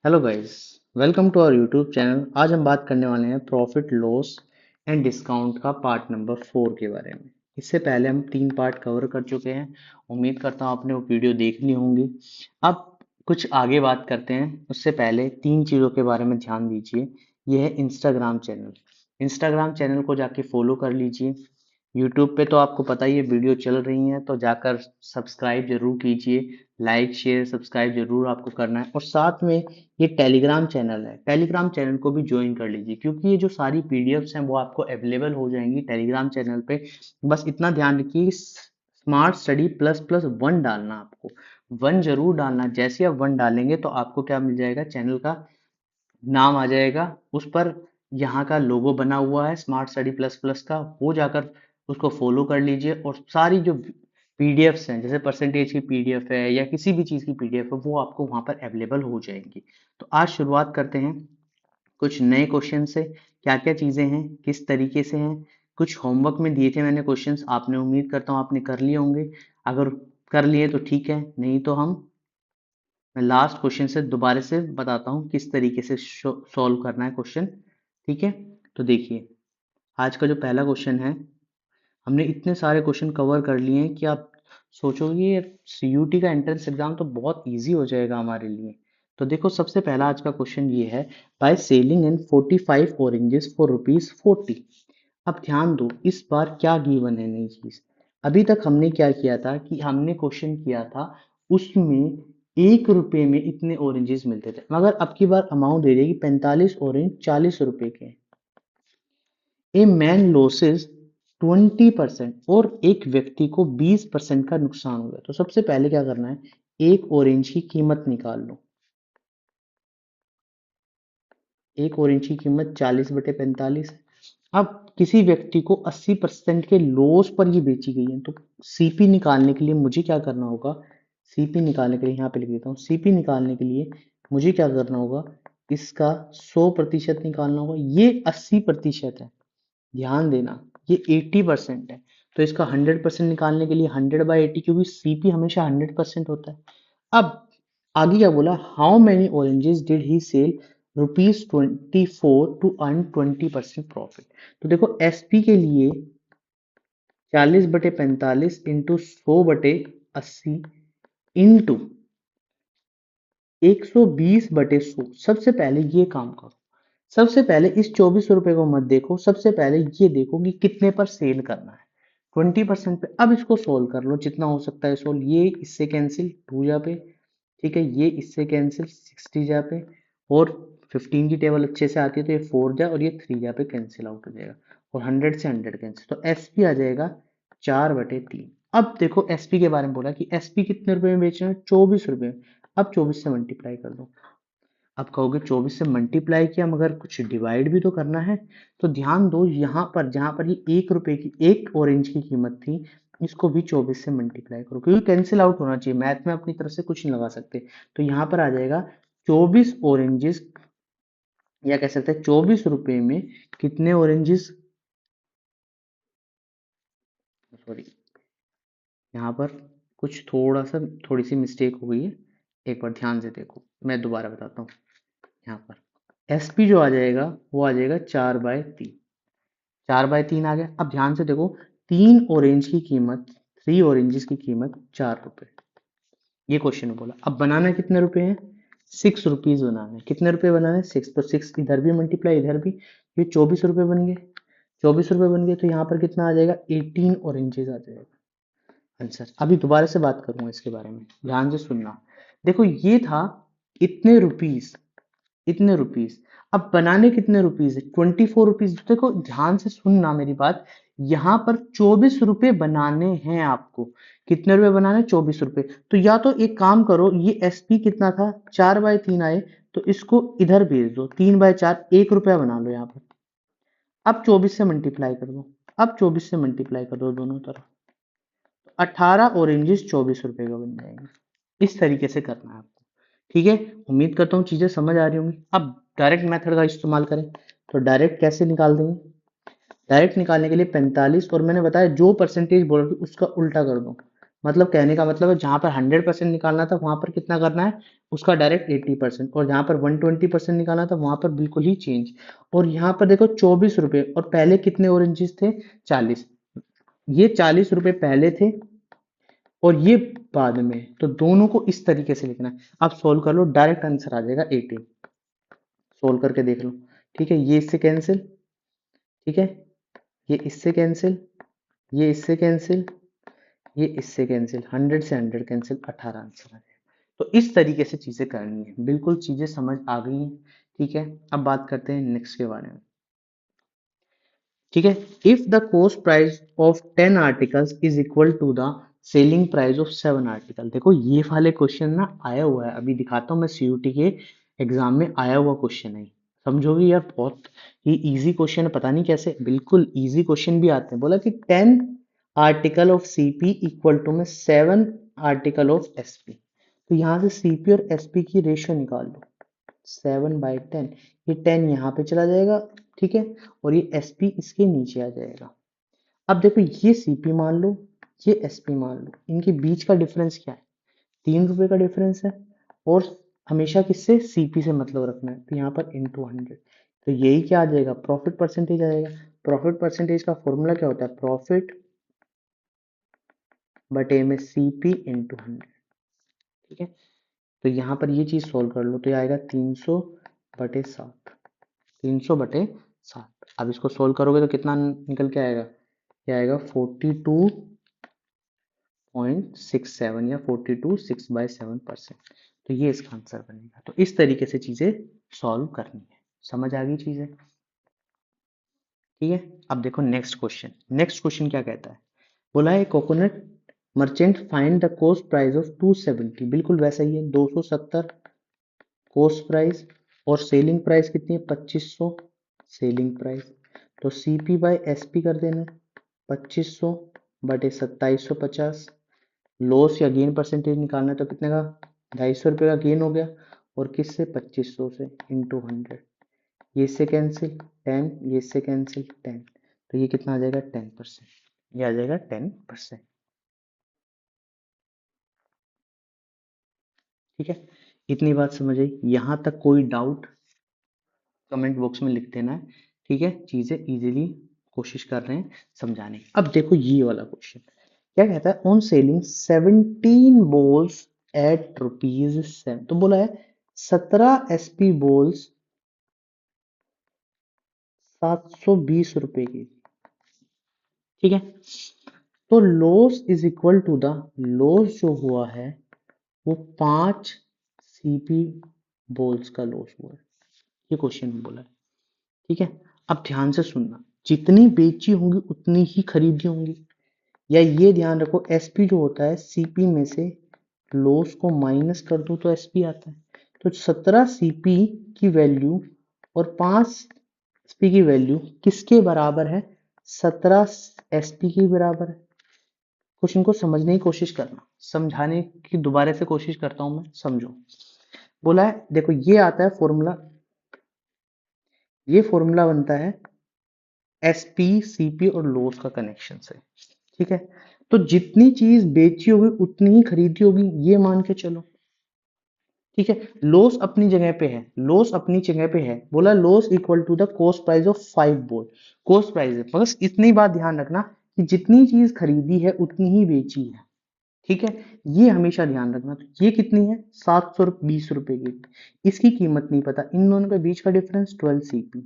Hello guys, welcome to our YouTube channel. आज हम बात करने वाले हैं प्रॉफिट लॉस एंड डिस्काउंट का पार्ट नंबर 4 के बारे में। इससे पहले हम 3 पार्ट कवर कर चुके हैं। उम्मीद करता हूँ आपने वो वीडियो देख ली होंगी। अब कुछ आगे बात करते हैं। उससे पहले 3 चीज़ों के बारे में ध्यान दीजिए। यह है इंस्टाग्राम चैनल। इंस्टाग्राम चैनल को जाके फॉलो कर लीजिए। यूट्यूब पे तो आपको पता ही है, वीडियो चल रही हैं तो जाकर सब्सक्राइब जरूर कीजिए। लाइक शेयर सब्सक्राइब जरूर आपको करना है। और साथ में ये टेलीग्राम चैनल है, टेलीग्राम चैनल को भी ज्वाइन कर लीजिए, क्योंकि ये जो सारी पीडीएफ्स हैं वो आपको अवेलेबल हो जाएंगी टेलीग्राम चैनल पे। बस इतना ध्यान रखिए, smart study plus plus one डालना, आपको वन जरूर डालना। जैसे आप वन डालेंगे तो आपको क्या मिल जाएगा, चैनल का नाम आ जाएगा उस पर। यहाँ का लोगो बना हुआ है स्मार्ट स्टडी प्लस प्लस का, वो जाकर उसको फॉलो कर लीजिए। और सारी जो पीडीएफ्स हैं, जैसे परसेंटेज की पीडीएफ है या किसी भी चीज़ की पीडीएफ है, वो आपको वहाँ पर अवेलेबल हो जाएंगी। तो आज शुरुआत करते हैं कुछ नए क्वेश्चन से। क्या क्या चीज़ें हैं, किस तरीके से हैं। कुछ होमवर्क में दिए थे मैंने क्वेश्चंस, आपने उम्मीद करता हूँ आपने कर लिए होंगे। अगर कर लिए तो ठीक है, नहीं तो मैं लास्ट क्वेश्चन से दोबारा से बताता हूँ किस तरीके से सॉल्व करना है क्वेश्चन। ठीक है, तो देखिए आज का जो पहला क्वेश्चन है, हमने इतने सारे क्वेश्चन कवर कर लिए हैं कि आप सोचोगे ये सीयूटी का एंट्रेंस एग्जाम तो बहुत इजी हो जाएगा हमारे लिए। तो देखो सबसे पहला आज का क्वेश्चन ये है, by selling in 45 oranges for rupees 40। अब ध्यान दो, इस बार क्या गिवन है नई चीज। अभी तक हमने क्या किया था कि हमने क्वेश्चन किया था, उसमें 1 रुपए में इतने ऑरेंजेस मिलते थे, मगर अब की बार अमाउंट दे देगी 45 ऑरेंज 40 रुपए के। ए मैन लॉसेस 20% और एक व्यक्ति को 20% का नुकसान हो गया। तो सबसे पहले क्या करना है, एक ऑरेंज की कीमत निकाल लो। एक ऑरेंज की कीमत 40/45 है। अब किसी व्यक्ति को 80% के लॉस पर ये बेची गई है, तो सीपी निकालने के लिए मुझे क्या करना होगा, सीपी निकालने के लिए यहाँ पे लिख देता हूँ। सीपी निकालने के लिए मुझे क्या करना होगा, इसका 100% निकालना होगा। ये 80% है, ध्यान देना, ये 80% है। तो इसका 100% निकालने के लिए 100/80, क्योंकि सीपी हमेशा 100% होता है। अब आगे क्या बोला, how many oranges did he sell rupees 24 to earn 20% profit. तो देखो एसपी के लिए 40/45 इंटू 100/80 इंटू 120/100। सबसे पहले ये काम करो, सबसे पहले इस 24 रुपए को मत देखो, सबसे पहले ये देखो कि कितने पर सेल करना है, 20% पे। अब इसको सोल्व कर लो जितना हो सकता है सोल्व। ये इससे कैंसिल 2 जा पे, ठीक है, ये इससे कैंसिल 60 जा पे, और 15 की टेबल अच्छे से आती है तो ये 4 जा और ये 3 जा पे कैंसिल आउट हो जाएगा। और 100 से 100 कैंसिल, तो एसपी आ जाएगा 4/3। अब देखो एसपी के बारे में बोला कि एसपी कितने रुपए में बेच रहे हैं, 24 रुपए में। अब 24 से मल्टीप्लाई कर दो। अब कहोगे 24 से मल्टीप्लाई किया, मगर कुछ डिवाइड भी तो करना है। तो ध्यान दो, यहाँ पर जहां पर ये 1 रुपए की एक ऑरेंज की कीमत थी, इसको भी 24 से मल्टीप्लाई करो, क्योंकि कैंसिल आउट होना चाहिए। मैथ में अपनी तरफ से कुछ नहीं लगा सकते। तो यहाँ पर आ जाएगा 24 ऑरेंजेस, या कह सकते हैं 24 रुपए में कितने ऑरेंजेस, सॉरी, यहाँ पर कुछ थोड़ी सी मिस्टेक हो गई है। एक बार ध्यान से देखो, मैं दोबारा बताता हूँ। यहाँ पर एसपी जो आ जाएगा वो आ जाएगा 4/3, 4/3 आ गया। अब ध्यान से देखो, 3 ऑरेंज की कीमत 3 ऑरेंजेस की कीमत 4 रुपए। ये क्वेश्चन में बोला। अब बनाना कितने रुपए हैं, 6 रुपीज बनाना है। कितने रुपए बनाना है, 6। तो 6 इधर भी मल्टीप्लाई इधर भी, ये 24 रुपए बन गए। 24 रुपए बन गए तो यहाँ पर कितना आ जाएगा, 18 ऑरेंजेस आ जाएगा आंसर। अभी दोबारा से बात करूंगा इसके बारे में, ध्यान से सुनना। देखो ये था इतने रुपीज, इतने रुपीस। अब बनाने कितने रुपीस है, 24 रुपीज। देखो ध्यान से सुनना मेरी बात, यहाँ पर 24 रुपए बनाने हैं आपको। कितने रुपए बनाने, 24 रुपए। तो या तो एक काम करो, ये एसपी कितना था, 4/3 आए, तो इसको इधर भेज दो, 3/4, 1 रुपया बना लो यहाँ पर। अब 24 से मल्टीप्लाई कर दो, अब 24 से मल्टीप्लाई कर दो दोनों तरफ। 18 ऑरेंजेस 24 रुपए का बन जाएंगे। इस तरीके से करना है आपको, ठीक है। उम्मीद करता हूँ चीजें समझ आ रही होंगी। अब डायरेक्ट मेथड का इस्तेमाल करें, तो डायरेक्ट कैसे निकाल देंगे। डायरेक्ट निकालने के लिए 45, और मैंने बताया जो परसेंटेज बोल रही उसका उल्टा कर दो, मतलब कहने का मतलब है जहां पर 100% निकालना था वहां पर कितना करना है, उसका डायरेक्ट 80%, और जहां पर 120% निकालना था वहां पर बिल्कुल ही चेंज। और यहाँ पर देखो 24 रुपए, और पहले कितने ऑरेंजेस थे, 40। ये 40 रुपए पहले थे और ये बाद में, तो दोनों को इस तरीके से लिखना है। आप सोल्व कर लो, डायरेक्ट आंसर आ जाएगा 18। सोल्व करके देख लो। ठीक है, ये इससे कैंसिल, ठीक है, ये इससे कैंसिल, ये इससे कैंसिल, ये इससे कैंसिल, 100 से 100 कैंसिल, 18 आंसर आ जाएगा। तो इस तरीके से चीजें करनी है, बिल्कुल चीजें समझ आ गई हैं। ठीक है, अब बात करते हैं नेक्स्ट के बारे में। ठीक है, if the cost price of 10 articles is equal to the selling price of 7 article. देखो ये वाले क्वेश्चन ना आया हुआ है, अभी दिखाता हूँ मैं, सीयूटी के एग्जाम में आया हुआ क्वेश्चन है। समझोगे यार, बहुत ही इजी क्वेश्चन है, पता नहीं कैसे बिल्कुल इजी क्वेश्चन भी आते हैं। बोला कि 10 article of CP equal to में 7 आर्टिकल ऑफ एसपी। तो यहाँ से सीपी और एसपी की रेशियो निकाल लो, 7/10। ये 10 यहाँ पे चला जाएगा, ठीक है, और ये एसपी इसके नीचे आ जाएगा। अब देखो ये सीपी मान लो, ये एसपी मान लो, इनके बीच का डिफरेंस क्या है, 3 रुपए का डिफरेंस है। और हमेशा किससे, सीपी से मतलब रखना है, तो यहाँ पर इंटू 100। तो यही क्या आ जाएगा, प्रॉफिट परसेंटेज आ जाएगा। प्रॉफिट परसेंटेज का फॉर्मूला क्या होता है, प्रॉफिट बटे में सीपी इंटू 100। ठीक है, तो यहाँ पर ये चीज सोल्व कर लो, तो ये आएगा 300/7। 300/7। अब इसको सोल्व करोगे तो कितना निकल के आएगा, ये आएगा 42.67 या 42.6/7%। तो ये इसका आंसर बनेगा। तो इस तरीके से चीजें सॉल्व करनी है। समझ आ गई चीजें? ठीक है, अब देखो नेक्स्ट क्वेश्चन। नेक्स्ट क्वेश्चन क्या कहता है, बोला है coconut merchant find the cost price of 270। बिल्कुल वैसा ही है, 270 कॉस्ट प्राइस, और सेलिंग प्राइस कितनी है, 2500 सेलिंग प्राइस। तो सीपी बाय एसपी कर देना, 2500/2750। लॉस या गेन परसेंटेज निकालना है, तो कितने का, 250 रुपये का गेन हो गया, और किससे, 2500 से, इंटू 100। ये इससे कैंसिल 10, ये इससे कैंसिल 10, तो ये कितना आ जाएगा, 10%। ये आ जाएगा 10%। ठीक है, इतनी बात समझ आई? यहां तक कोई डाउट कमेंट बॉक्स में लिख देना है। ठीक है, चीजें इजीली कोशिश कर रहे हैं समझाने की। अब देखो ये वाला क्वेश्चन क्या कहता है, ऑन सेलिंग 17 बॉल्स एट ₹7। तो बोला है 17 एसपी बॉल्स 720 रुपए की। ठीक है, तो loss is equal to the, loss जो हुआ है वो 5 सीपी बॉल्स का लॉस हुआ है, ये क्वेश्चन में बोला है। ठीक है, अब ध्यान से सुनना, जितनी बेची होंगी उतनी ही खरीदी होंगी, या ये ध्यान रखो एसपी जो होता है सीपी में से लॉस को माइनस कर दो तो एसपी आता है। तो 17 सीपी की वैल्यू और 5 एसपी की वैल्यू किसके बराबर है, 17 एसपी के बराबर है। क्वेश्चन को समझने की कोशिश करना, समझाने की दोबारा से कोशिश करता हूं मैं, समझो। बोला है देखो ये आता है फॉर्मूला, ये फॉर्मूला बनता है एसपी सीपी और लॉस का कनेक्शन से। ठीक है, तो जितनी चीज बेची होगी उतनी ही खरीदी होगी, ये मान के चलो। ठीक है, लॉस अपनी जगह पे है, लॉस अपनी जगह पे है। बोला loss equal to the cost price of 5 बोल, कॉस्ट प्राइस है, बस इतनी बात ध्यान रखना कि जितनी चीज खरीदी है उतनी ही बेची है। ठीक है, ये हमेशा ध्यान रखना। तो ये कितनी है, 720 रुपए की। इसकी कीमत नहीं पता, इन दोनों के बीच का डिफरेंस 12 सीपी।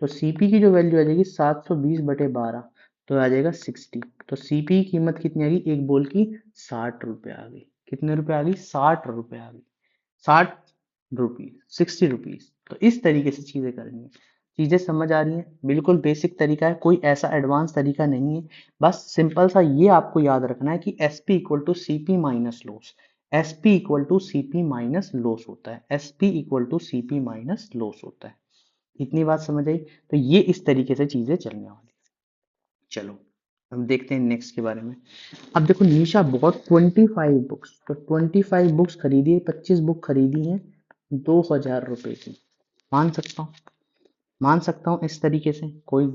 तो सीपी की जो वैल्यू आ जाएगी 720/12, तो आ जाएगा 60। तो सीपी की कीमत कितनी आ गई, एक बोल की 60 रुपए आ गई। कितने रुपए आ गई, 60 रुपए आ गई, 60 रुपीज, 60 रुपीज। तो इस तरीके से चीजें करनी है। चीजें समझ आ रही हैं, बिल्कुल बेसिक तरीका है, कोई ऐसा एडवांस तरीका नहीं है। बस सिंपल सा ये आपको याद रखना है कि SP equal to CP minus loss, SP equal to CP minus loss होता है, SP equal to CP minus loss होता है। इतनी बात समझ आई? तो ये इस तरीके से चीजें चलने वाली। चलो हम देखते हैं नेक्स्ट के बारे में। अब देखो निशा बहुत 25 बुक्स, तो 25 बुक्स खरीदी है, 25 बुक खरीदी है 2000 रुपए की। मान सकता हूँ, मान सकता हूँ इस तरीके से, कोई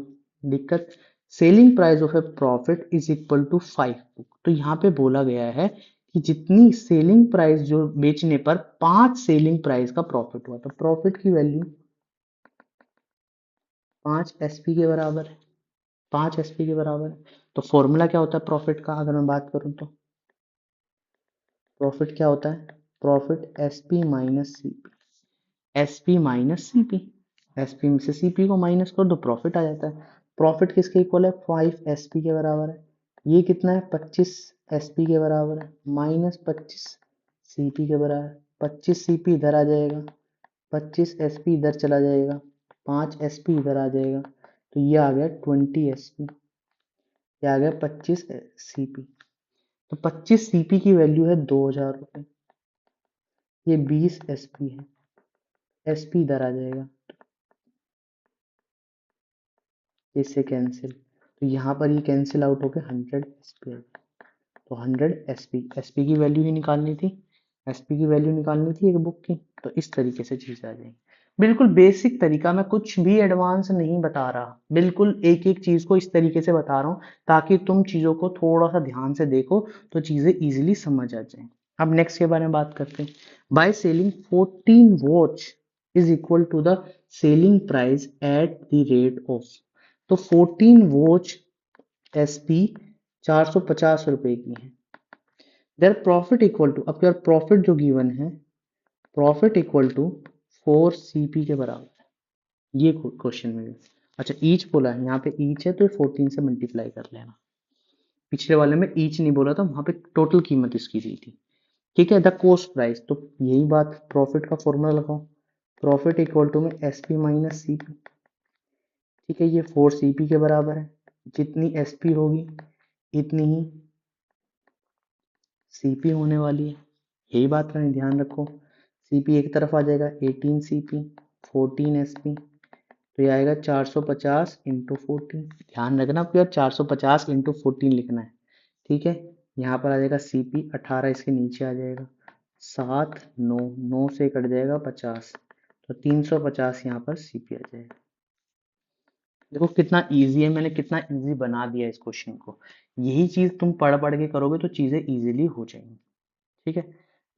दिक्कत? Selling price of a profit is equal to 5 book. तो यहाँ पे बोला गया है कि जितनी सेलिंग प्राइस जो बेचने पर 5 सेलिंग प्राइस का प्रॉफिट हुआ, तो प्रॉफिट की वैल्यू 5 एसपी के बराबर है। 5 एसपी के बराबर है। तो फॉर्मूला क्या होता है प्रॉफिट का, अगर मैं बात करूं तो प्रॉफिट क्या होता है, profit SP minus CP. SP minus CP, SP में से सीपी को माइनस कर दो, प्रॉफिट आ जाता है। प्रॉफिट किसके इक्वल है, 5 एसपी के बराबर है। ये कितना है, 25 एसपी के बराबर है, माइनस 25 सीपी के बराबर। 25 सीपी इधर आ जाएगा, 25 एसपी इधर चला जाएगा, 5 एसपी इधर आ जाएगा, तो ये आ गया 20 एसपी। ये आ गया 25 सीपी। तो 25 सीपी की वैल्यू है 2000 रुपये। ये 20 एसपी है, एसपी इधर आ जाएगा, इससे कैंसिल, तो यहाँ पर ये कैंसिल आउट होकर 100 एसपी। तो 100 एसपी, एसपी की वैल्यू ही निकालनी थी, एसपी की वैल्यू निकालनी थी एक बुक की। तो इस तरीके से चीज आ जाएगी। बिल्कुल बेसिक तरीका, मैं कुछ भी एडवांस नहीं बता रहा, बिल्कुल एक एक चीज को इस तरीके से बता रहा हूँ ताकि तुम चीजों को थोड़ा सा ध्यान से देखो तो चीजें इजीली समझ आ जाए। अब नेक्स्ट के बारे में बात करते हैं। By selling 14 watch is equal to the selling price at the rate of. तो 14 वॉच एसपी 450 रुपए की है। देयर प्रॉफिट इक्वल टू, अब यार प्रॉफिट जो गिवन है, प्रॉफिट इक्वल टू 4 सीपी के बराबर है। ये क्वेश्चन में अच्छा ईच बोला है, यहाँ पे ईच है तो 14 से मल्टीप्लाई कर लेना। पिछले वाले में ईच नहीं बोला था, वहां पे टोटल कीमत इसकी दी थी। ठीक है, द कोस्ट प्राइस, तो यही बात, प्रॉफिट का फॉर्मूला लगाओ, प्रॉफिट इक्वल टू में एसपी माइनस सीपी। ठीक है, ये 4 सीपी के बराबर है, जितनी एसपी होगी इतनी ही सीपी होने वाली है। यही बात का ध्यान रखो, सीपी एक तरफ आ जाएगा, 18 सीपी 14 एसपी, तो ये आएगा 450 इंटू 14। ध्यान रखना आप यार, 450 इंटू 14 लिखना है। ठीक है, यहाँ पर आ जाएगा सीपी 18, इसके नीचे आ जाएगा 7 9 9 से कट जाएगा 50, तो 350 यहाँ पर सीपी आ जाएगा। देखो कितना इजी है, मैंने कितना इजी बना दिया इस क्वेश्चन को। यही चीज तुम पढ़ पढ़ के करोगे तो चीजें इजीली हो जाएंगी। ठीक है,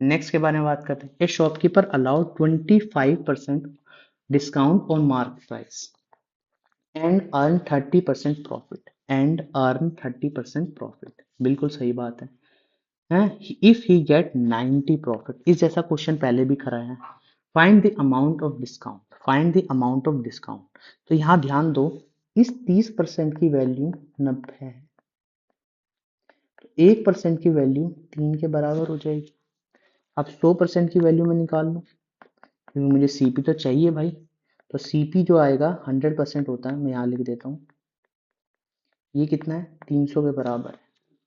नेक्स्ट के बारे में बात करते हैं। ए shopkeeper allowed 25% discount on mark price and earn 30% profit, and earn 30% profit. बिल्कुल सही बात है। इफ ही गेट 90 प्रॉफिट, इस जैसा क्वेश्चन पहले भी करा है। Find the amount of discount, find the amount of discount. तो यहाँ ध्यान दो, इस 30% की वैल्यू 90 है, तो 1% की वैल्यू 3 के बराबर हो जाएगी। अब 100% की वैल्यू मैं निकाल लूँ, क्योंकि मुझे सीपी तो चाहिए भाई। तो सीपी जो आएगा 100% होता है, मैं यहाँ लिख देता हूँ, ये कितना है, 300 के बराबर है,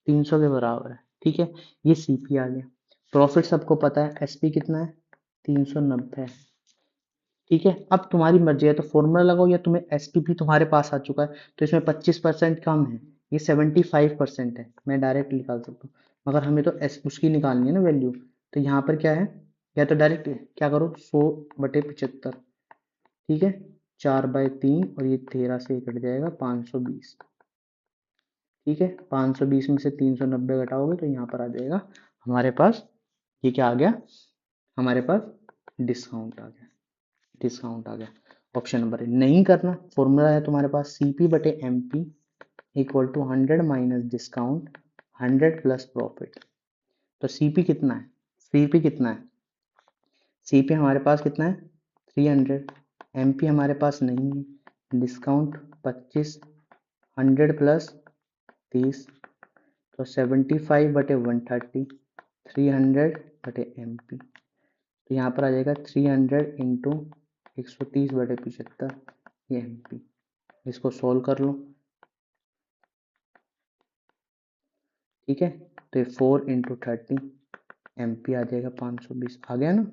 300 के बराबर है। ठीक है, ये सीपी आ गया। प्रॉफिट सबको पता है, एसपी कितना है, 390 है। ठीक है, अब तुम्हारी मर्जी है, तो फॉर्मूला लगाओ, या तुम्हें एसपी भी तुम्हारे पास आ चुका है तो इसमें 25% कम है, ये 75% है, मैं डायरेक्ट निकाल सकता हूँ। मगर हमें तो एस उसकी निकालनी है ना वैल्यू, तो यहाँ पर क्या है, या तो डायरेक्ट क्या करो, 100/75। ठीक है, 4/3, और ये 13 से कट जाएगा 520। ठीक है, 520 में से 390 घटाओगे तो यहाँ पर आ जाएगा हमारे पास, ये क्या आ गया, हमारे पास डिस्काउंट आ गया, डिस्काउंट आ गया। Option number A. नहीं करना, फॉर्मूला है तुम्हारे पास CP/MP equal to 100 minus discount 100 plus profit. तो सीपी कितना है, सीपी कितना है, सीपी हमारे पास कितना है 300, एमपी हमारे पास नहीं है, डिस्काउंट 25, 100 प्लस 30, तो 75/130, 300/MP। तो यहाँ पर आ जाएगा 300 इंटू 130/75, ये MP। इसको सोल्व कर लो। ठीक है, तो ये 4 इंटू 30, MP आ जाएगा 520। आ गया ना,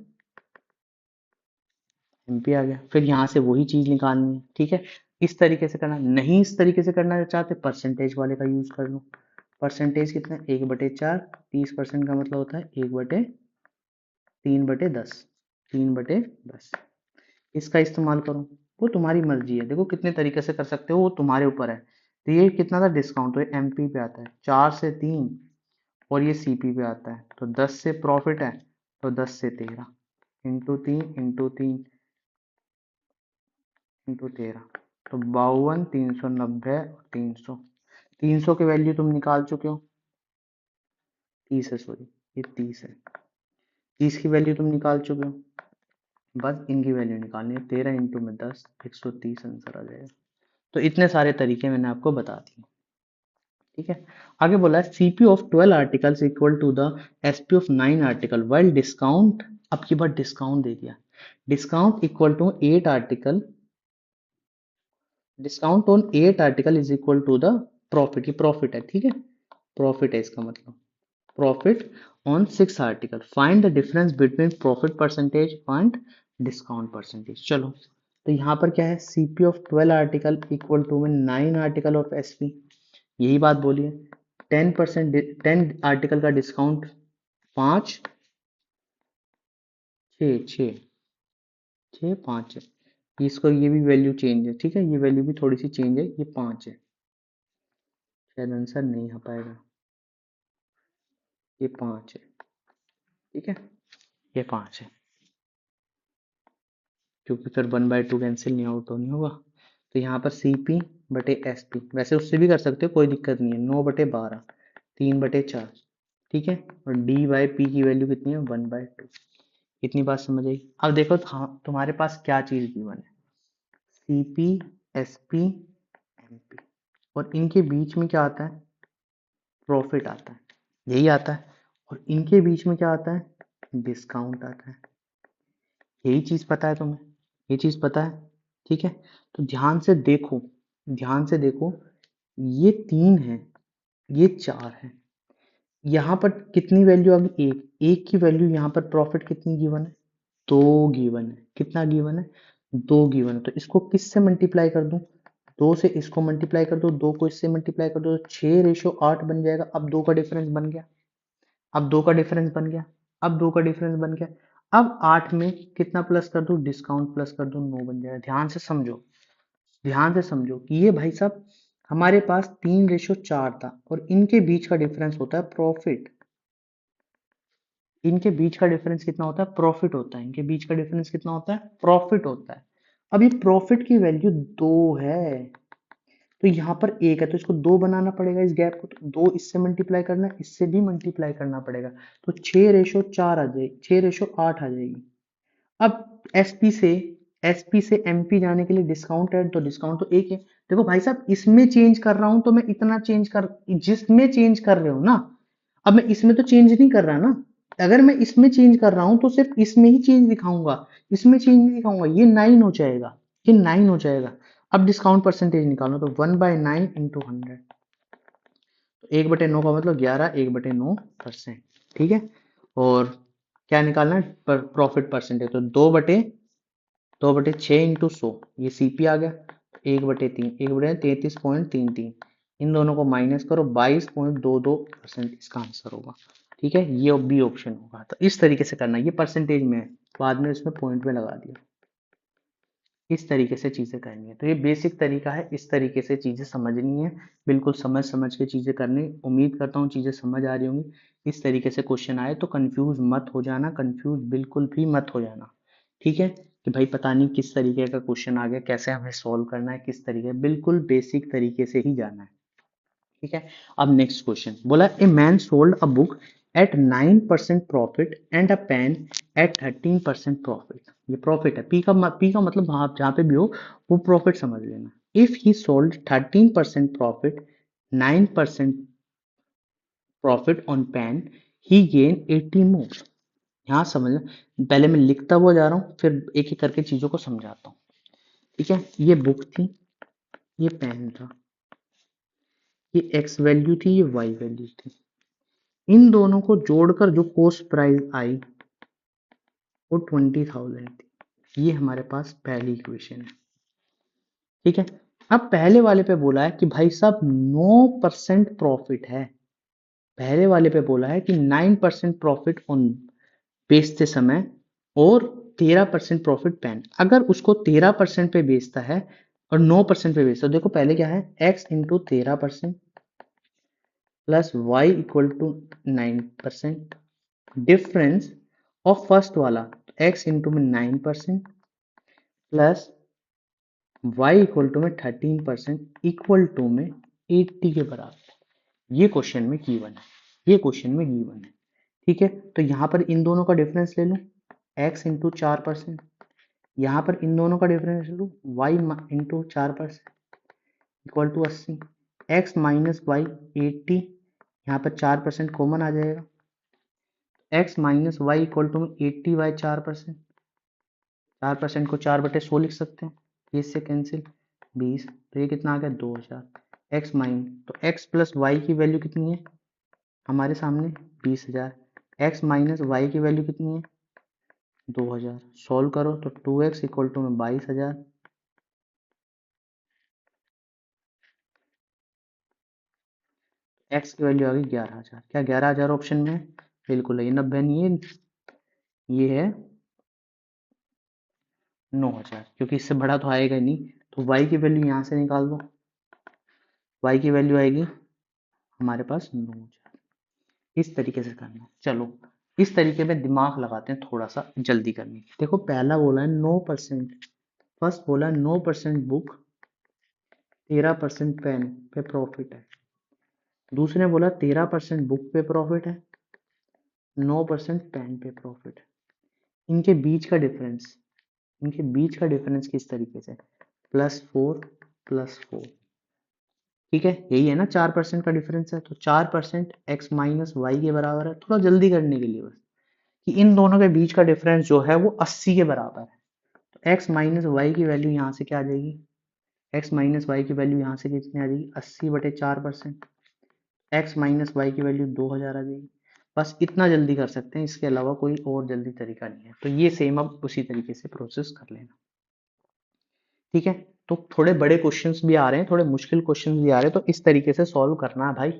MP आ गया। फिर यहाँ से वही चीज निकालनी है। ठीक है, इस तरीके से करना, नहीं इस तरीके से करना चाहते परसेंटेज वाले का यूज कर लो। परसेंटेज कितना है, 1/4, 30% का मतलब होता है 1/3/10, 3/10। इसका इस्तेमाल करो, वो तुम्हारी मर्जी है, देखो कितने तरीके से कर सकते हो, वो तुम्हारे ऊपर है। तो ये कितना था डिस्काउंट, तो एमपी पे आता है, 4 से 3 और ये सीपी पे आता है, तो 10 से प्रॉफिट है, तो 10 से 13 इंटू 3 इंटू 3 इंटू 13, तो 52, 390 और 300। 300 की वैल्यू तुम निकाल चुके हो, 30 है सॉरी, ये 30 है, 30 की वैल्यू तुम निकाल चुके हो, बस इनकी वैल्यू निकालनी है, 13 इंटू में 10, 130 आंसर आ जाएगा। तो इतने सारे तरीके मैंने आपको बता दिए। ठीक है, आगे बोला है CP of 12 articles equal to the SP of 9 article while discount, अब की बार डिस्काउंट दे दिया, discount equal to 8 article, discount on 8 article is equal to the profit, ये प्रॉफिट है, ठीक है, प्रॉफिट है इसका मतलब, profit on 6 article, find the difference between profit percentage and discount percentage. चलो, तो यहाँ पर क्या है, CP of 12 article equal to में 9 आर्टिकल ऑफ एसपी, यही बात बोली है, 10%, 10 आर्टिकल का डिस्काउंट 5, 6, 6, 6, 5 है, इसको ये भी वैल्यू चेंज है, ठीक है, ये वैल्यू भी थोड़ी सी चेंज है, ये 5 है, शायद आंसर नहीं आ पाएगा, ये 5 है, ठीक है, ये 5 है, क्योंकि फिर 1/2 कैंसिल नहीं आउट तो नहीं होगा, तो यहाँ पर सी पी बटे एस पी, वैसे उससे भी कर सकते हो, कोई दिक्कत नहीं है, 9/12, 3/4, ठीक है, और डी बाई पी की वैल्यू कितनी है, 1/2। इतनी बात समझ आई। अब देखो हाँ, तुम्हारे पास क्या चीज गिवन है, C P, S P, M P, और इनके बीच में क्या आता है, प्रॉफिट आता है, यही आता है, और इनके बीच में क्या आता है, डिस्काउंट आता है, यही चीज पता है तुम्हें, ये चीज पता है, ठीक है, तो ध्यान से देखो, ध्यान से देखो, ये 3 है, ये 4 है, यहाँ पर कितनी वैल्यू आ गई, एक, एक की वैल्यू, यहाँ पर प्रॉफिट कितनी गिवन है, 2 गिवन है, कितना गिवन है, 2 गिवन है, तो इसको किससे मल्टीप्लाई कर दूं, 2 से इसको मल्टीप्लाई कर दो, 2 को इससे मल्टीप्लाई कर दो, 6:8 बन जाएगा, अब 2 का डिफरेंस बन गया, अब 2 का डिफरेंस बन गया, अब 2 का डिफरेंस बन गया, अब 8 में कितना प्लस कर दूं, डिस्काउंट प्लस कर दूं, 9 बन जाएगा, ध्यान से समझो, ध्यान से समझो कि ये भाई साहब हमारे पास 3:4 था, और इनके बीच का डिफरेंस होता है प्रॉफिट, इनके बीच का डिफरेंस कितना होता है, प्रॉफिट होता है, इनके बीच का डिफरेंस कितना होता है, प्रॉफिट होता है, अब ये प्रॉफिट की वैल्यू 2 है, तो यहाँ पर 1 है, तो इसको 2 बनाना पड़ेगा, इस गैप को, तो 2 इससे मल्टीप्लाई करना है, इससे भी मल्टीप्लाई करना पड़ेगा, तो 6:4 आ जाएगी, 6:8 आ जाएगी। अब एसपी से एमपी जाने के लिए डिस्काउंट है, तो डिस्काउंट तो 1 है, देखो भाई साहब इसमें चेंज कर रहा हूं, तो मैं इतना चेंज कर, जिसमें चेंज कर रहे हो ना, अब मैं इसमें तो चेंज नहीं कर रहा ना, अगर मैं इसमें चेंज कर रहा हूं तो सिर्फ इसमें ही चेंज दिखाऊंगा, इसमें चेंज नहीं दिखाऊंगा, ये 9 हो जाएगा, ये 9 हो जाएगा। अब डिस्काउंट परसेंटेज निकालो, तो 1/9 इंटू 100, तो 1/9 का मतलब 11, 1/9%, ठीक है, और क्या निकालना है, प्रॉफिट परसेंटेज, तो 2/6 इंटू 100, ये सीपी आ गया, 1/3, 1/33.33, इन दोनों को माइनस करो, 22.22% इसका आंसर होगा, ठीक है, ये बी ऑप्शन होगा, तो इस तरीके से करना, ये परसेंटेज में है, बाद में इसमें पॉइंट में लगा दिया, इस तरीके से चीजें करनी है, तो ये बेसिक तरीका है, इस तरीके से चीजें समझनी है, बिल्कुल समझ समझ के चीजें करनी, उम्मीद करता हूँ चीजें समझ आ रही होंगी, इस तरीके से क्वेश्चन आए तो कंफ्यूज मत हो जाना, कंफ्यूज बिल्कुल भी मत हो जाना, ठीक है, कि भाई पता नहीं किस तरीके का क्वेश्चन आ गया, कैसे हमें सॉल्व करना है, किस तरीके, बिल्कुल बेसिक तरीके से ही जाना है, ठीक है। अब नेक्स्ट क्वेश्चन बोला, a man sold a book at 9% profit and a pen at 13% profit, ये प्रॉफिट है, पी का मतलब आप जहाँ पे भी हो वो प्रॉफिट समझ लेना, if he sold 13% profit, 9% profit on pen, he gain 80 more, यहाँ समझना, पहले मैं लिखता हुआ जा रहा हूँ, फिर एक एक करके चीजों को समझाता हूँ, ठीक है, ये बुक थी, ये पेन था, ये एक्स वैल्यू थी, ये वाई वैल्यू थी, इन दोनों को जोड़कर जो कॉस्ट प्राइस आई वो 20,000 थी, ये हमारे पास पहली इक्वेशन है, ठीक है। अब पहले वाले पे बोला है कि भाई साहब 9% प्रॉफिट है, पहले वाले पे बोला है कि 9% प्रॉफिट ऑन बेचते समय और 13% प्रॉफिट पेन, अगर उसको 13% पे बेचता है और 9% पे बेच, तो देखो पहले क्या है, x into 13% plus y equal to 9%, difference of first वाला x इंटू में 9% प्लस y इक्वल टू में 13% इक्वल टू में 80 के बराबर। ये क्वेश्चन में गिवन है, ये क्वेश्चन में गिवन है। ठीक है, तो यहाँ पर इन दोनों का डिफरेंस ले लूँ, x इंटू 4%, यहाँ पर इन दोनों का डिफरेंस ले लूँ y into 4% equal to 80, x minus y 80, यहाँ पर 4% कॉमन आ जाएगा, x minus y equal to में 80 बाई 4%, 4% को 4/100 लिख सकते हैं, ये इससे कैंसिल 20, तो ये कितना आ गया 2000। x माइन तो x प्लस वाई की वैल्यू कितनी है हमारे सामने 20,000, x माइनस वाई की वैल्यू कितनी है 2000, सॉल्व करो तो 2x इक्वल टू में 22,000, x की वैल्यू आ गई 11,000। क्या 11,000 ऑप्शन में है? बिल्कुल है, ये 90 नहीं है, ये है 9,000, क्योंकि इससे बड़ा तो आएगा ही नहीं। तो y की वैल्यू यहाँ से निकाल दो, y की वैल्यू आएगी हमारे पास 9,000। इस तरीके से करना है। चलो इस तरीके में दिमाग लगाते हैं थोड़ा सा जल्दी करने की। देखो पहला बोला है 9%, फर्स्ट बोला है 9% बुक 13% पेन पे प्रॉफिट है, दूसरे ने बोला 13% बुक पे प्रॉफिट है, 9% पेन पे प्रॉफिट है। इनके बीच का डिफरेंस, इनके बीच का डिफरेंस किस तरीके से, +4 +4, ठीक है, यही है ना, 4% का डिफरेंस है, तो 4% x माइनस वाई के बराबर है। थोड़ा जल्दी करने के लिए बस, कि इन दोनों के बीच का डिफरेंस जो है वो 80 के बराबर है, तो x माइनस वाई की वैल्यू यहाँ से क्या आ जाएगी, x माइनस वाई की वैल्यू यहाँ से कितनी आ जाएगी 80/4%, x माइनस वाई की वैल्यू 2000 आ जाएगी। बस इतना जल्दी कर सकते हैं, इसके अलावा कोई और जल्दी तरीका नहीं है। तो ये सेम अब उसी तरीके से प्रोसेस कर लेना, ठीक है। तो थोड़े बड़े क्वेश्चंस भी आ रहे हैं, थोड़े मुश्किल क्वेश्चंस भी आ रहे हैं, तो इस तरीके से सॉल्व करना है भाई,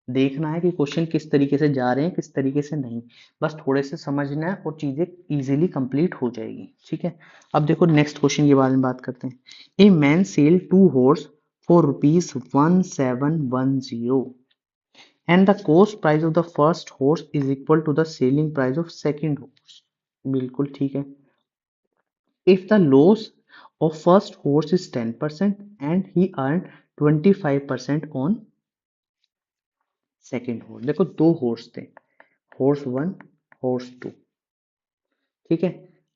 देखना है कि क्वेश्चन किस तरीके से जा रहे हैं, किस तरीके से नहीं, बस थोड़े से समझना है और चीजें इजीली कंप्लीट हो जाएगी, ठीक है। अब देखो नेक्स्ट क्वेश्चन के बारे में बात करते हैं। A man sell 2 horse for ₹1710 and the cost price of the first horse is equal to the selling price of second horse। बिल्कुल ठीक है। If the loss of first horse is 10% and he earned 25% on second horse। देखो दो horse थे, horse 1 horse 2, ठीक है।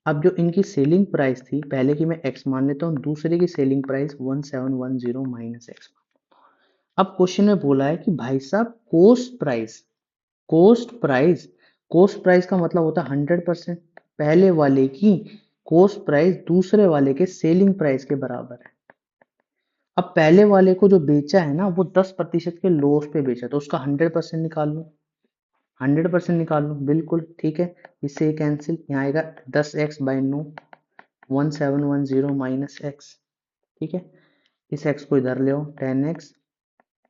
अब जो इनकी सेलिंग प्राइस थी, पहले की मैं x मान लेता हूँ, दूसरे की सेलिंग प्राइस 1710 माइनस एक्स। अब क्वेश्चन में बोला है कि भाई साहब coast price, coast price, coast price का मतलब होता है 100%, पहले वाले की कोस्ट प्राइस दूसरे वाले के सेलिंग प्राइस के बराबर है। अब पहले वाले को जो बेचा है ना, वो 10% के लॉस पे बेचा, तो उसका 100% निकाल लो, 100% निकाल लो, बिल्कुल ठीक है। इससे कैंसिल, यहाँ आएगा 10x/9, 1710 माइनस एक्स, ठीक है। इस x को इधर ले आओ, 10x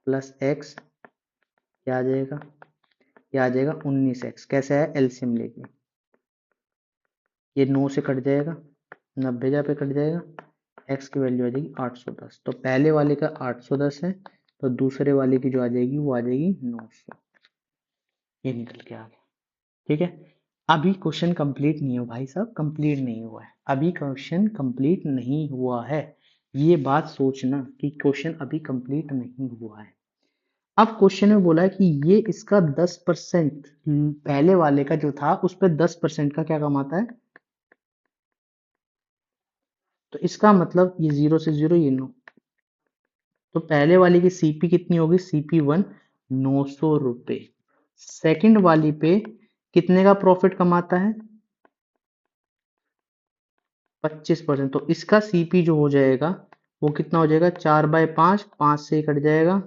प्लस एक्स, क्या आ जाएगा, ये आ जाएगा 19x। कैसे है, एलसीएम लेके, ये 9 से कट जाएगा, 90 पे कट जाएगा, x की वैल्यू आ जाएगी 810। तो पहले वाले का 810 है, तो दूसरे वाले की जो आ जाएगी वो आ जाएगी 900। ये निकल के आ गया, ठीक है। अभी क्वेश्चन कंप्लीट नहीं हुआ भाई साहब, कंप्लीट नहीं हुआ है, अभी क्वेश्चन कंप्लीट नहीं हुआ है, ये बात सोचना कि क्वेश्चन अभी कंप्लीट नहीं हुआ है। अब क्वेश्चन में बोला है कि ये इसका 10%, पहले वाले का जो था उस पर 10% का क्या कमाता है, तो इसका मतलब ये 0 से 0, ये 9, तो पहले वाले की सीपी कितनी होगी, CP1 ₹900, सेकंड वाली पे कितने का प्रॉफिट कमाता है 25%, तो इसका सीपी जो हो जाएगा वो कितना हो जाएगा, 4/5, 5 से कट जाएगा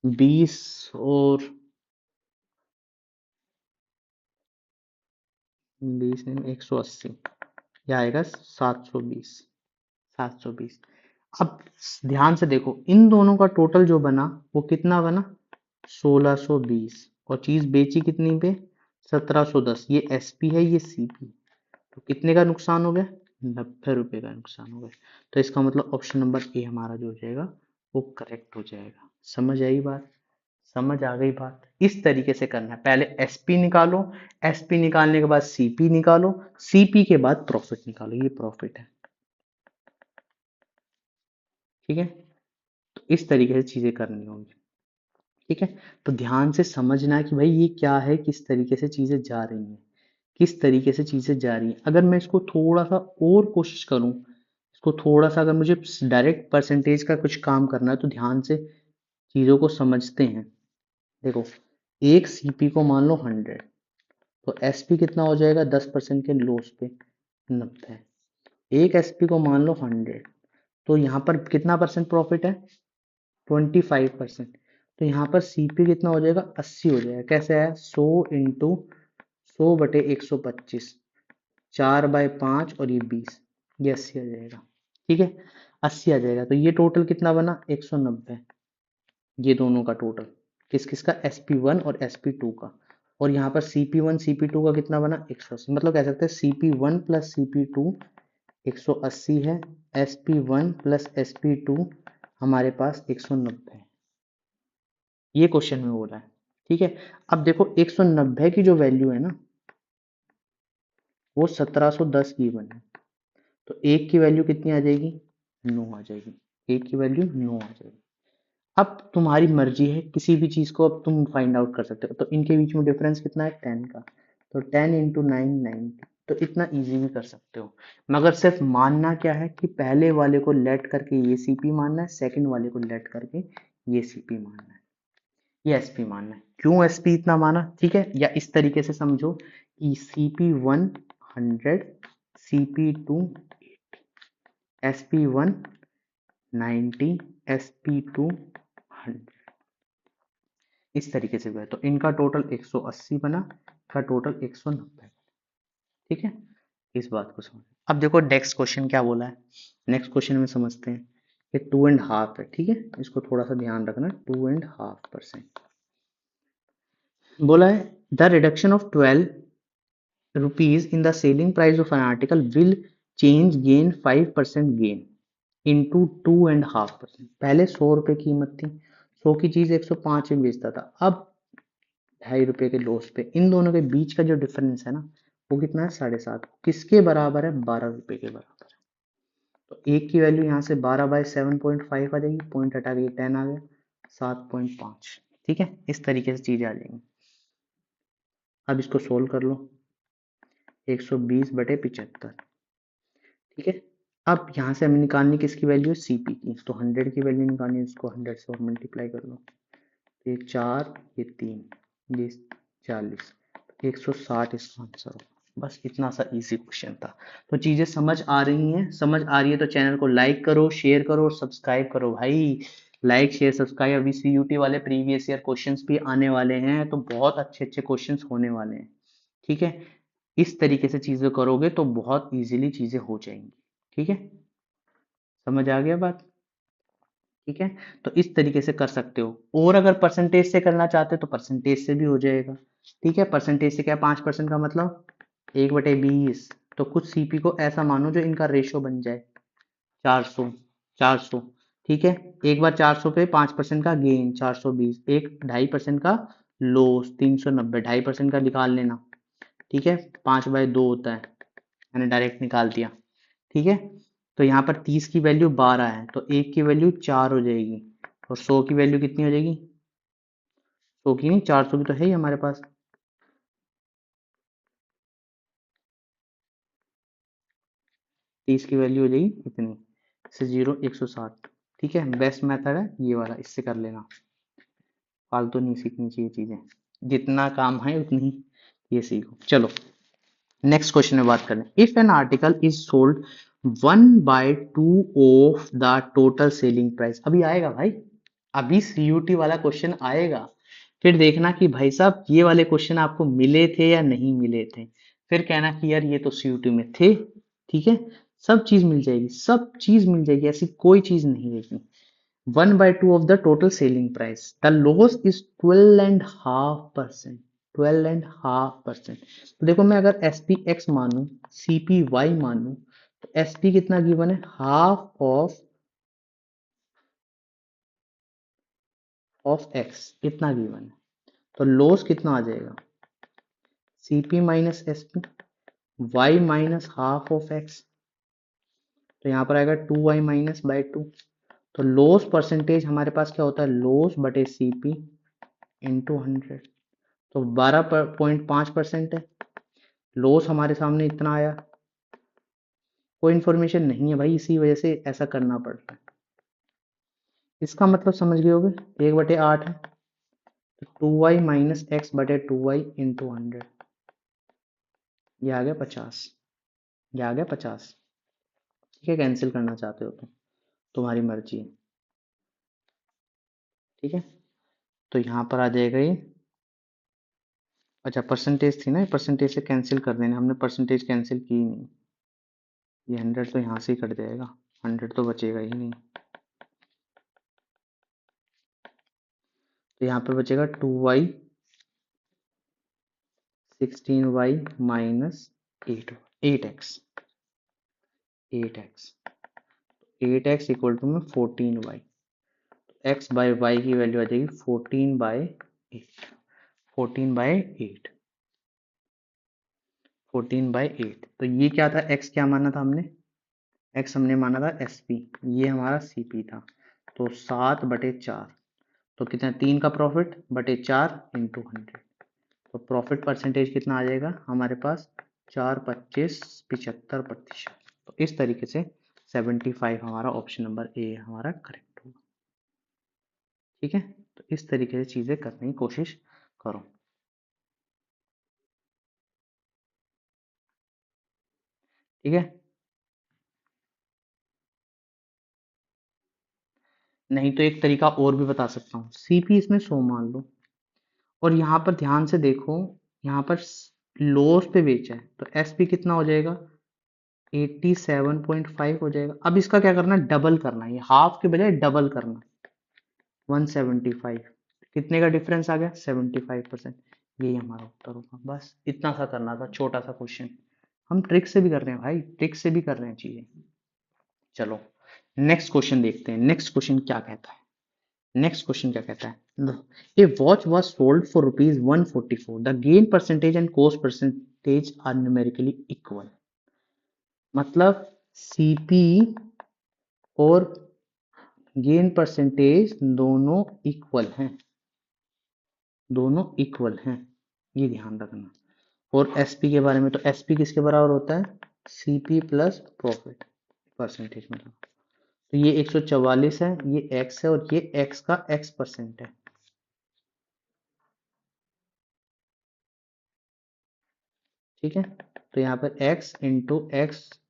20, और 20 नहीं 180, यह आएगा 720, 720। अब ध्यान से देखो, इन दोनों का टोटल जो बना वो कितना बना 1620, और चीज बेची कितनी पे 1710, ये एसपी है ये सीपी, तो कितने का नुकसान हो गया 90 रुपए का नुकसान हो गया। तो इसका मतलब ऑप्शन नंबर ए हमारा जो हो जाएगा वो करेक्ट हो जाएगा। समझ आई बात? समझ आ गई बात? इस तरीके से करना है, पहले एसपी निकालो, एसपी निकालने के बाद सीपी निकालो, सीपी के बाद प्रॉफिट निकालो। ये प्रॉफिट है, ठीक है। तो इस तरीके से चीजें करनी होंगी, ठीक है। तो ध्यान से समझना है कि भाई ये क्या है, किस तरीके से चीजें जा रही हैं, किस तरीके से चीजें जा रही हैं। अगर मैं इसको थोड़ा सा और कोशिश करूं, इसको थोड़ा सा, अगर मुझे डायरेक्ट परसेंटेज का कुछ काम करना है तो ध्यान से चीजों को समझते हैं। देखो, एक सीपी को मान लो 100, तो एसपी कितना हो जाएगा 10% के लॉस पे 90। एक एसपी को मान लो 100, तो यहाँ पर कितना परसेंट प्रॉफिट है 25%। तो यहाँ पर सीपी कितना हो जाएगा 80 हो जाएगा। कैसे है 100 इंटू 100/125, 4/5 और ये 20, ये 80 आ जाएगा, ठीक है। 80 आ जाएगा, तो ये टोटल कितना बना 190। ये दोनों का टोटल किस किस का, SP1 और SP2 का। और यहाँ पर CP1 CP2 का कितना बना 180। मतलब कह सकते हैं CP1 प्लस CP2 180 है, SP1 प्लस SP2 हमारे पास 190 है। ये क्वेश्चन में हो रहा है, ठीक है। अब देखो 190 की जो वैल्यू है ना वो 1710 गिवन है, तो एक की वैल्यू कितनी आ जाएगी 9 आ जाएगी। एक की वैल्यू 9 आ जाएगी। अब तुम्हारी मर्जी है, किसी भी चीज को अब तुम फाइंड आउट कर सकते हो। तो इनके बीच में डिफरेंस कितना है 10 का, तो 10 इंटू 9 90। तो इतना इजी भी कर सकते हो, मगर सिर्फ मानना क्या है कि पहले वाले को लेट करके ये सीपी मानना है, सेकंड वाले को लेट करके ये सीपी मानना है, ये एसपी मानना है। क्यों एसपी इतना माना, ठीक है। या इस तरीके से समझो कि CP1 100, CP2 SP1 90, SP2 100, इस तरीके से हुआ है। तो इनका टोटल 180 बना, का टोटल 190, ठीक है। इस बात को समझ। अब देखो नेक्स्ट क्वेश्चन क्या बोला है, नेक्स्ट क्वेश्चन में समझते हैं। ये 2.5 है, ठीक है। इसको थोड़ा सा ध्यान रखना, 2.5% बोला है। The reduction of 12 rupees in the selling price of an article will change gain 5% gain into 2.5%। पहले 100 रुपए कीमत थी, 100 की चीज 105 में बेचता था, अब 2.5 रुपए के लॉस पे। इन दोनों के बीच का जो डिफरेंस है ना वो कितना है 7.5, किसके बराबर है 12 रुपए के बराबर है। तो एक की वैल्यू यहाँ से 12/7.5 आ जाएगी, पॉइंट हटा के 10 आ गया, 7.5, ठीक है। इस तरीके से चीजें आ जाएंगी। अब इसको सोल्व कर लो, 120/75, ठीक है। अब यहाँ से हमें निकालनी किसकी वैल्यू, सीपी की। तो 100 की वैल्यू निकालनी है, इसको 100 से और मल्टीप्लाई कर लो। ये 4, ये 3, ये 40, 160 इसका आंसर होगा। बस इतना सा इजी क्वेश्चन था। तो चीजें समझ आ रही हैं, समझ आ रही है तो चैनल को लाइक करो, शेयर करो और सब्सक्राइब करो भाई। Like share subscribe. अभी CUT वाले प्रीवियस ईयर क्वेश्चंस भी आने वाले हैं, तो बहुत अच्छे अच्छे क्वेश्चंस होने वाले हैं, ठीक है। इस तरीके से चीजें करोगे तो बहुत इजीली चीजें हो जाएंगी, ठीक है। समझ आ गया बात, ठीक है। तो इस तरीके से कर सकते हो। और अगर परसेंटेज से करना चाहते हो तो परसेंटेज से भी हो जाएगा, ठीक है। परसेंटेज से क्या, 5% का मतलब 1/20। तो कुछ सीपी को ऐसा मानो जो इनका रेशो बन जाए 400, 400, ठीक है। एक बार 400 पे 5% का गेन 420, एक 2.5% का लॉस 390, 2.5% का निकाल लेना, ठीक है। 5/2 होता है, मैंने डायरेक्ट निकाल दिया, ठीक है। तो यहाँ पर 30 की वैल्यू 12 है, तो एक की वैल्यू 4 हो जाएगी, और 100 की वैल्यू कितनी हो जाएगी, 100 की नहीं 400 की तो है ही हमारे पास। 30 की वैल्यू हो जाएगी इतनी, से 0 160, ठीक है। बेस्ट मेथड है ये वाला, इससे कर लेना, फालतू नहीं सीखनी चाहिए चीजें, जितना काम है उतनी ये सीखो। चलो नेक्स्ट क्वेश्चन में बात करें। If an article is sold 1/2 of the total selling price. अभी आएगा भाई, अभी CUT वाला क्वेश्चन आएगा, फिर देखना कि भाई साहब ये वाले क्वेश्चन आपको मिले थे या नहीं मिले थे, फिर कहना कि यार ये तो CUT में थे, ठीक है। सब चीज मिल जाएगी, सब चीज मिल जाएगी, ऐसी कोई चीज नहीं रहेगी। 1/2 of the total selling price, the loss is 12.5%, 12.5%। तो देखो मैं अगर SPX मानूं, CPY मानूं, तो एसपी कितना गिवन है, हाफ ऑफ एक्स इतना गिवन है। तो लॉस कितना आ जाएगा, CP minus SP, y minus half of x, तो यहाँ पर आएगा 2y-/2। तो लॉस परसेंटेज हमारे पास क्या होता है, लॉस बटे सीपी इंटू 100, तो 12.5% है। लॉस हमारे सामने इतना आया, कोई इन्फॉर्मेशन नहीं है भाई, इसी वजह से ऐसा करना पड़ रहा है। इसका मतलब समझ गए होगे, 1/8 है, तो 2y-x/2y इंटू 100, ये आ गया 50, ये आ गया 50। ठीक है, कैंसिल करना चाहते हो तो तुम्हारी मर्जी है। ठीक है, तो यहाँ पर आ जाएगा ये, अच्छा परसेंटेज थी ना, परसेंटेज से कैंसिल कर देना, हमने परसेंटेज कैंसिल की नहीं, ये 100 तो यहाँ से ही कट जाएगा, 100 तो बचेगा ही नहीं। तो यहाँ पर बचेगा 2y 16y minus 8x 8x equal to में 14y, x बाई वाई की वैल्यू आ जाएगी 14/8, 14/8, 14/8। तो ये क्या था, x क्या माना था हमने, x हमने माना था SP, ये हमारा CP था। तो 7/4, तो कितना, 3 का प्रॉफिट बटे 4 इंटू 100, तो प्रॉफिट परसेंटेज कितना आ जाएगा हमारे पास, 4, 25, 75%। तो इस तरीके से 75 हमारा ऑप्शन नंबर ए हमारा करेक्ट होगा। ठीक है, तो इस तरीके से चीजें करने की कोशिश करो। ठीक है, नहीं तो एक तरीका और भी बता सकता हूँ, सीपी इसमें 100 मान लो, और यहाँ पर ध्यान से देखो, यहाँ पर लॉस पे बेचा है, तो एसपी कितना हो जाएगा, 87.5 हो जाएगा। अब इसका क्या करना है, डबल करना है, ये हाफ के बजाय डबल करना है, 175, कितने का डिफरेंस आ गया, 75%। यही हमारा उत्तर होगा, बस इतना सा करना था, छोटा सा क्वेश्चन। हम ट्रिक से भी कर रहे हैं भाई, ट्रिक से भी कर रहे हैं चीजें। चलो नेक्स्ट क्वेश्चन देखते हैं, नेक्स्ट क्वेश्चन क्या कहता है। नेक्स्ट क्वेश्चन क्या कहता है, a watch was sold for ₹144, the gain percentage and cost percentage are numerically equal. मतलब सीपी और गेन परसेंटेज दोनों इक्वल हैं, दोनों इक्वल हैं, ये ध्यान रखना। और एसपी के बारे में, तो एसपी किसके बराबर होता है, सीपी प्लस प्रॉफिट परसेंटेज में। तो ये 144 है, ये एक्स है, और ये एक्स का एक्स परसेंट है। ठीक है, तो यहाँ पर x into x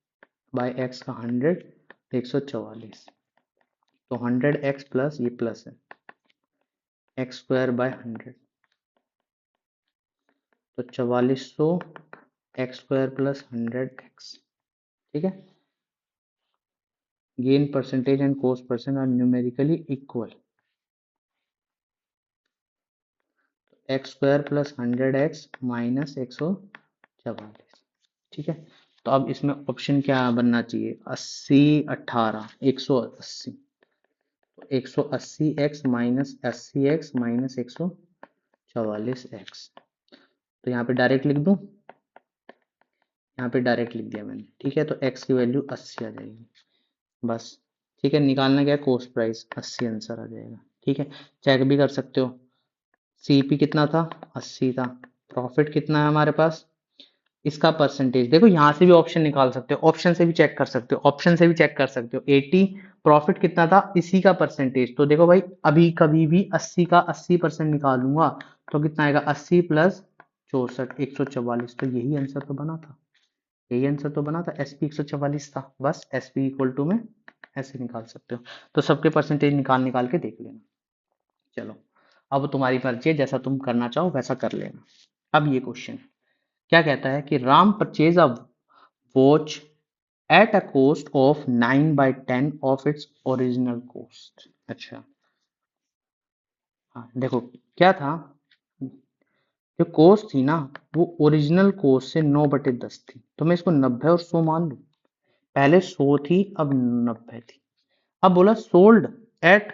by x का 100, 144, तो 100x प्लस ये प्लस है, x² / 100, तो 4400 x² प्लस 100x। ठीक है, gain percentage and cost percent are numerically equal, x² plus 100x minus 144। ठीक है, तो अब इसमें ऑप्शन क्या बनना चाहिए, 80 18 180, तो 180x minus 80x minus 144x, तो यहाँ पे डायरेक्ट लिख दूं, यहाँ पे डायरेक्ट लिख दिया मैंने। ठीक है, तो x की वैल्यू 80 आ जाएगी, बस। ठीक है, निकालना क्या है, कॉस्ट प्राइस, 80 आंसर आ जाएगा। ठीक है, चेक भी कर सकते हो, सीपी कितना था, 80 था, प्रॉफिट कितना है हमारे पास, इसका परसेंटेज देखो, यहाँ से भी ऑप्शन निकाल सकते हो, ऑप्शन से भी चेक कर सकते हो, ऑप्शन से भी चेक कर सकते हो, 80, प्रॉफिट कितना था, इसी का परसेंटेज। तो देखो भाई, अभी कभी भी 80 का 80% निकालूंगा तो कितना आएगा, 80 प्लस 64, 144, तो यही आंसर तो बना था, यही आंसर तो बना था, एसपी 144 था, बस एसपी इक्वल टू में ऐसे निकाल सकते हो। तो सबके परसेंटेज निकाल निकाल के देख लेना। चलो, अब तुम्हारी मर्जी है, जैसा तुम करना चाहो वैसा कर लेना। अब ये क्वेश्चन क्या कहता है कि Ram purchase a watch at a cost of 9/10 of its original cost. अच्छा, हाँ देखो क्या था, जो कॉस्ट थी ना, वो ओरिजिनल कॉस्ट से 9/10 थी, तो मैं इसको 90 और 100 मान लूं, पहले 100 थी, अब 90 थी। अब बोला सोल्ड एट,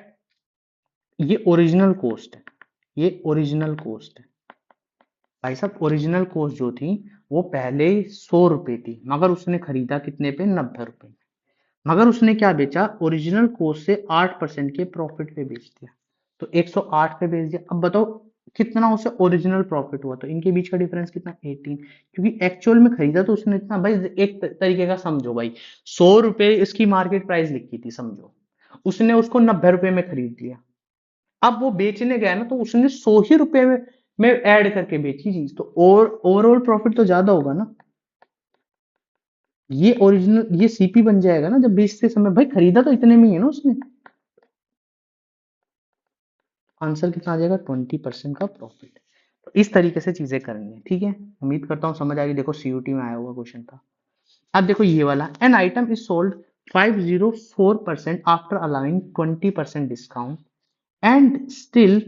ये ओरिजिनल कॉस्ट है, ये ओरिजिनल कॉस्ट है भाई साहब। ओरिजिनल कॉस्ट जो थी वो पहले 100 रुपए थी, मगर उसने खरीदा कितने पे, 90 रुपए में। मगर उसने क्या बेचा, ओरिजिनल कॉस्ट से 8% के प्रॉफिट पे बेच दिया, तो 108 पे बेच दिया। अब बताओ कितना उसे ओरिजिनल प्रॉफिट हुआ, तो इनके बीच का डिफरेंस कितना, 18। क्योंकि एक्चुअल में खरीदा तो उसने इतना, भाई एक तरीके का समझो भाई, 100 रुपए इसकी मार्केट प्राइस लिखी थी समझो, उसने उसको 90 रुपए में खरीद लिया। अब वो बेचने गया ना, तो उसने 100 ही रुपए में ऐड करके बेची चीज, तो और ओवरऑल प्रॉफिट तो ज्यादा होगा ना। ये ओरिजिनल, ये सीपी बन जाएगा ना जब बेचते समय, भाई खरीदा तो इतने में ही है ना उसने। आंसर कितना आ जाएगा, 20% का प्रॉफिट। तो इस तरीके से चीजें करनी है, ठीक है। उम्मीद करता हूँ समझ आ गई। देखो सीयूटी में आया हुआ क्वेश्चन था। अब देखो ये वाला, an item is sold 504% after allowing 20% discount and still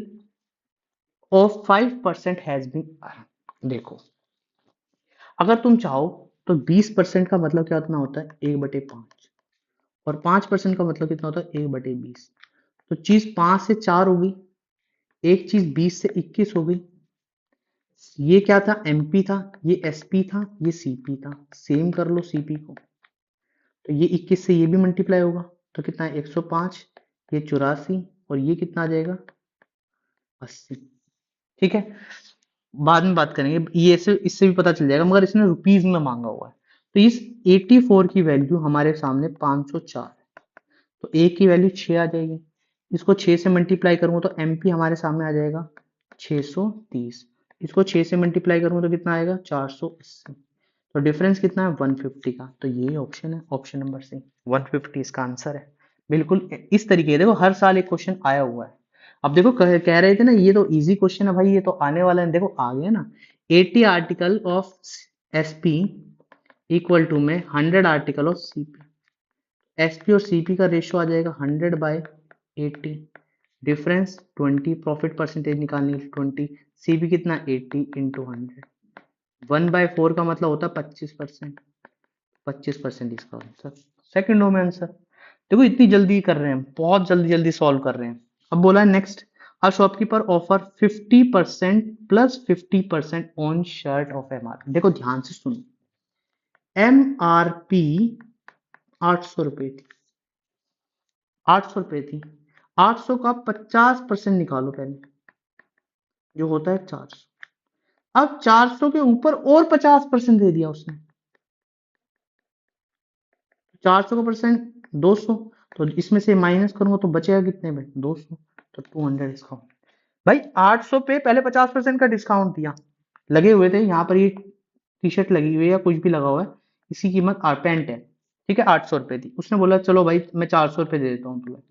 of 5% has been. देखो अगर तुम चाहो तो 20% का मतलब क्या उतना होता है, 1/5, और 5% का मतलब कितना होता है, 1/20। तो चीज 5 से 4 होगी, एक चीज 20 से 21 हो गई। ये क्या था, एमपी था, ये एसपी था, ये सीपी था। सेम कर लो सीपी को, तो ये 21 से ये भी मल्टीप्लाई होगा, तो कितना है, 105, ये 84, और ये कितना आ जाएगा, 80। ठीक है, बाद में बात करेंगे ये, से इससे भी पता चल जाएगा, मगर इसने रुपीज में मांगा हुआ है। तो इस 84 की वैल्यू हमारे सामने 504 है, तो ए की वैल्यू 6 आ जाएगी। इसको 6 से मल्टीप्लाई करूंगा तो एमपी हमारे सामने आ जाएगा 630। इसको 6 से मल्टीप्लाई करूंगा तो कितना आएगा, 480। तो डिफरेंस कितना है, 150 का। तो ये ऑप्शन है, ऑप्शन नंबर सी, 150 इसका आंसर है। बिल्कुल इस तरीके, देखो हर साल एक क्वेश्चन आया हुआ है। अब देखो कह रहे थे ना ये तो इजी क्वेश्चन है भाई, ये तो आने वाला है, देखो आ गया ना। 80 article of SP equal to में 100 आर्टिकल ऑफ सीपी। एसपी और सीपी का रेशियो आ जाएगा 100/80। डिफरेंस 20, प्रॉफिट परसेंटेज निकालनी है 20। सीपी कितना, 80 इंटू 100। 1/4 का मतलब होता है 25%। 25% इसका आंसर, सेकंडो में आंसर। देखो इतनी जल्दी कर रहे हैं, बहुत जल्दी जल्दी सॉल्व कर रहे हैं। अब बोला है next, a shopkeeper offer 50% plus 50% on shirt of MRP. देखो ध्यान से सुनो, एमआरपी 800 रुपए थी, 800 रुपए थी। 800 का 50% निकालो पहले, जो होता है 400। अब 400 के ऊपर और 50% दे दिया उसने, 400 का परसेंट 200, तो इसमें से माइनस करूंगा तो बचेगा कितने में, 200। तो 200 डिस्काउंट। भाई 800 पे पहले 50% का डिस्काउंट दिया, लगे हुए थे यहाँ पर, ये टी शर्ट लगी हुई है या कुछ भी लगा हुआ है, इसकी कीमत पेंट है, ठीक है, 800 रुपए थी। उसने बोला चलो भाई मैं 400 रुपए दे देता हूँ तुम्हें।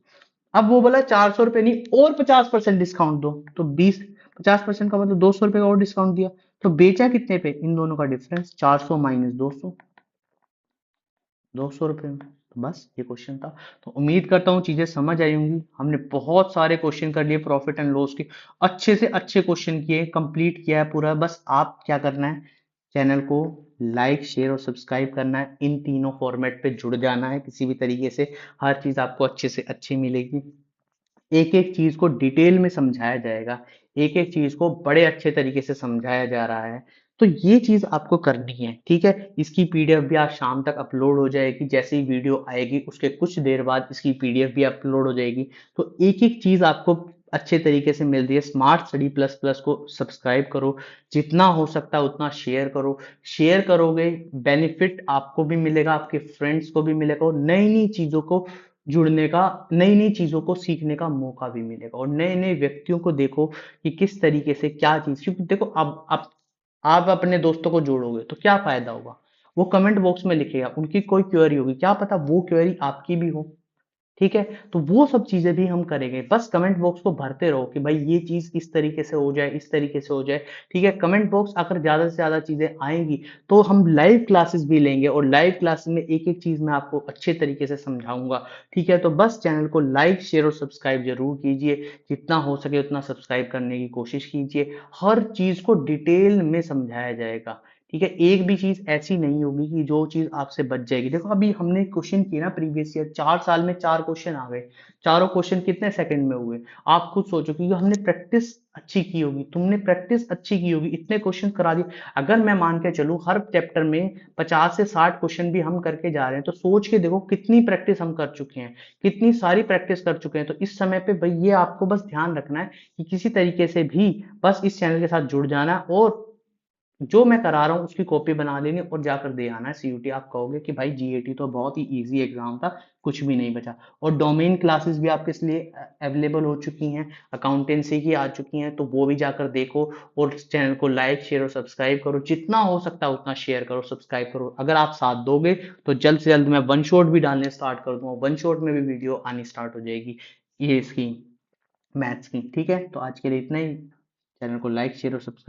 अब वो बोला 400 रुपए नहीं और 50% डिस्काउंट दो, तो 50% का मतलब 200 रुपए का और डिस्काउंट दिया। तो बेचा कितने पे, इन दोनों का डिफरेंस 400 माइनस 200, 200 रुपए में। तो बस ये क्वेश्चन था। तो उम्मीद करता हूँ चीजें समझ आई होंगी। हमने बहुत सारे क्वेश्चन कर लिए प्रॉफिट एंड लॉस के, अच्छे से अच्छे क्वेश्चन किए, कंप्लीट किया है पूरा। बस आप क्या करना है, चैनल को लाइक शेयर और सब्सक्राइब करना है, इन तीनों फॉर्मेट पे जुड़ जाना है किसी भी तरीके से। हर चीज आपको अच्छे से अच्छी मिलेगी, एक एक चीज को डिटेल में समझाया जाएगा, एक एक चीज को बड़े अच्छे तरीके से समझाया जा रहा है। तो ये चीज आपको करनी है, ठीक है। इसकी पीडीएफ भी आज शाम तक अपलोड हो जाएगी, जैसे ही वीडियो आएगी उसके कुछ देर बाद इसकी पीडीएफ भी अपलोड हो जाएगी। तो एक एक चीज आपको अच्छे तरीके से मिल रही है। स्मार्ट स्टडी प्लस प्लस को सब्सक्राइब करो, जितना हो सकता है उतना शेयर करो। शेयर करोगे, बेनिफिट आपको भी मिलेगा, आपके फ्रेंड्स को भी मिलेगा, और नई नई चीजों को जुड़ने का, नई नई चीजों को सीखने का मौका भी मिलेगा। और नए नए व्यक्तियों को देखो कि किस तरीके से क्या चीज, क्योंकि देखो अब आप अपने दोस्तों को जोड़ोगे तो क्या फायदा होगा, वो कमेंट बॉक्स में लिखेगा, उनकी कोई क्वेरी होगी, क्या पता वो क्वेरी आपकी भी हो, ठीक है। तो वो सब चीजें भी हम करेंगे। बस कमेंट बॉक्स को भरते रहो कि भाई ये चीज इस तरीके से हो जाए, इस तरीके से हो जाए, ठीक है। कमेंट बॉक्स अगर ज्यादा से ज्यादा चीजें आएंगी तो हम लाइव क्लासेस भी लेंगे, और लाइव क्लासेस में एक एक चीज मैं आपको अच्छे तरीके से समझाऊंगा, ठीक है। तो बस चैनल को लाइक शेयर और सब्सक्राइब जरूर कीजिए, जितना हो सके उतना सब्सक्राइब करने की कोशिश कीजिए। हर चीज को डिटेल में समझाया जाएगा, ठीक है, एक भी चीज ऐसी नहीं होगी कि जो चीज आपसे बच जाएगी। देखो अभी हमने क्वेश्चन किए ना प्रीवियस ईयर, 4 साल में 4 क्वेश्चन आ गए, चारों क्वेश्चन कितने सेकंड में हुए। आप खुद सोचो, क्योंकि हमने प्रैक्टिस अच्छी की होगी, तुमने प्रैक्टिस अच्छी की होगी, इतने क्वेश्चन करा दिए। अगर मैं मान के चलूं हर चैप्टर में 50 से 60 क्वेश्चन भी हम करके जा रहे हैं, तो सोच के देखो कितनी प्रैक्टिस हम कर चुके हैं, कितनी सारी प्रैक्टिस कर चुके हैं। तो इस समय पे भाई ये आपको बस ध्यान रखना है कि किसी तरीके से भी बस इस चैनल के साथ जुड़ जाना है, और जो मैं करा रहा हूँ उसकी कॉपी बना लेनी और जाकर दे आना है सीयूटी। आप कहोगे कि भाई जीएटी तो बहुत ही इजी एग्जाम था, कुछ भी नहीं बचा। और डोमेन क्लासेस भी आपके लिए अवेलेबल हो चुकी हैं, अकाउंटेंसी की आ चुकी हैं, तो वो भी जाकर देखो। और चैनल को लाइक शेयर और सब्सक्राइब करो, जितना हो सकता है उतना शेयर करो, सब्सक्राइब करो। अगर आप साथ दोगे तो जल्द से जल्द मैं वन शॉट भी डालने स्टार्ट कर दूंगा, वन शॉट में भी वीडियो आनी स्टार्ट हो जाएगी ये इसकी मैथ्स की। ठीक है, तो आज के लिए इतना ही। चैनल को लाइक शेयर और सब्सक्राइब